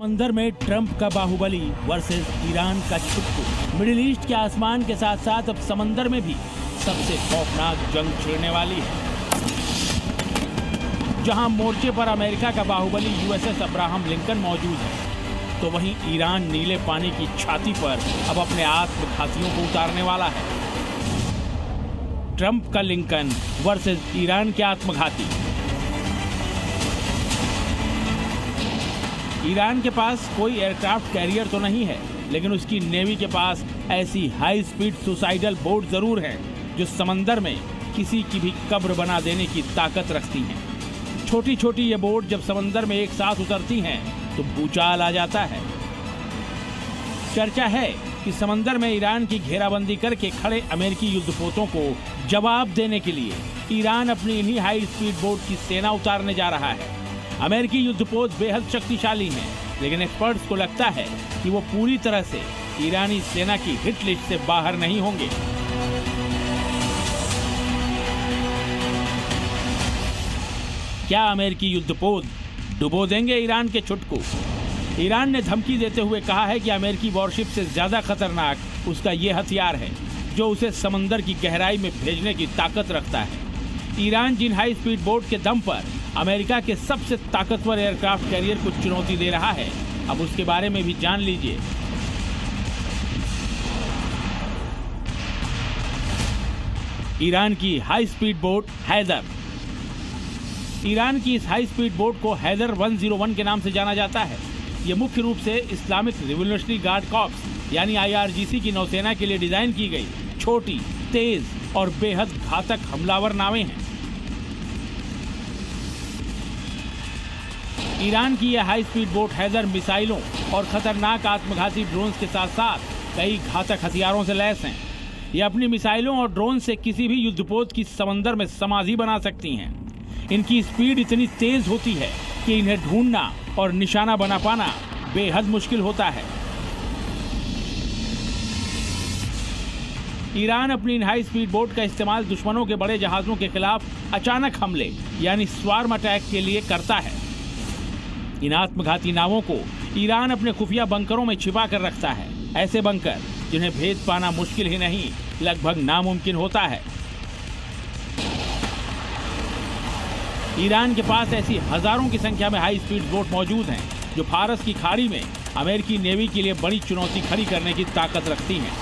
अंदर में ट्रंप का बाहुबली वर्सेस ईरान का छुटकू। मिडिल ईस्ट के आसमान के साथ साथ अब समंदर में भी सबसे खौफनाक जंग छिड़ने वाली है। जहां मोर्चे पर अमेरिका का बाहुबली यूएसएस अब्राहम लिंकन मौजूद है, तो वहीं ईरान नीले पानी की छाती पर अब अपने आत्मघातियों को उतारने वाला है। ट्रंप का लिंकन वर्सेस ईरान के आत्मघाती। ईरान के पास कोई एयरक्राफ्ट कैरियर तो नहीं है, लेकिन उसकी नेवी के पास ऐसी हाई स्पीड सुसाइडल बोट जरूर है जो समंदर में किसी की भी कब्र बना देने की ताकत रखती हैं। छोटी छोटी ये बोट जब समंदर में एक साथ उतरती हैं तो भूचाल आ जाता है। चर्चा है कि समंदर में ईरान की घेराबंदी करके खड़े अमेरिकी युद्धपोतों को जवाब देने के लिए ईरान अपनी इन्हीं हाई स्पीड बोट की सेना उतारने जा रहा है। अमेरिकी युद्धपोत बेहद शक्तिशाली हैं, लेकिन एक्सपर्ट्स को लगता है कि वो पूरी तरह से ईरानी सेना की हिट लिस्ट से बाहर नहीं होंगे। क्या अमेरिकी युद्धपोत डुबो देंगे ईरान के छुटकू? ईरान ने धमकी देते हुए कहा है कि अमेरिकी वॉरशिप से ज्यादा खतरनाक उसका ये हथियार है जो उसे समंदर की गहराई में भेजने की ताकत रखता है। ईरान जिन हाई स्पीड बोट के दम पर अमेरिका के सबसे ताकतवर एयरक्राफ्ट कैरियर को चुनौती दे रहा है, अब उसके बारे में भी जान लीजिए। ईरान की high speed boat Haidar. Iran की इस हाई स्पीड बोट को हैदर 101 के नाम से जाना जाता है। ये मुख्य रूप से इस्लामिक रिवोल्यूशनरी गार्ड कॉर्प्स यानी IRGC की नौसेना के लिए डिजाइन की गई छोटी, तेज और बेहद घातक हमलावर नावें हैं। ईरान की यह हाई स्पीड बोट हैदर मिसाइलों और खतरनाक आत्मघाती ड्रोन्स के साथ साथ कई घातक हथियारों से लैस हैं। ये अपनी मिसाइलों और ड्रोन से किसी भी युद्धपोत की समंदर में समाधि बना सकती हैं। इनकी स्पीड इतनी तेज होती है कि इन्हें ढूंढना और निशाना बना पाना बेहद मुश्किल होता है। ईरान अपनी इन हाई स्पीड बोट का इस्तेमाल दुश्मनों के बड़े जहाजों के खिलाफ अचानक हमले यानी स्वार्म अटैक के लिए करता है। इन आत्मघाती नावों को ईरान अपने खुफिया बंकरों में छिपा कर रखता है, ऐसे बंकर जिन्हें भेद पाना मुश्किल ही नहीं लगभग नामुमकिन होता है। ईरान के पास ऐसी हजारों की संख्या में हाई स्पीड बोट मौजूद हैं जो फारस की खाड़ी में अमेरिकी नेवी के लिए बड़ी चुनौती खड़ी करने की ताकत रखती हैं।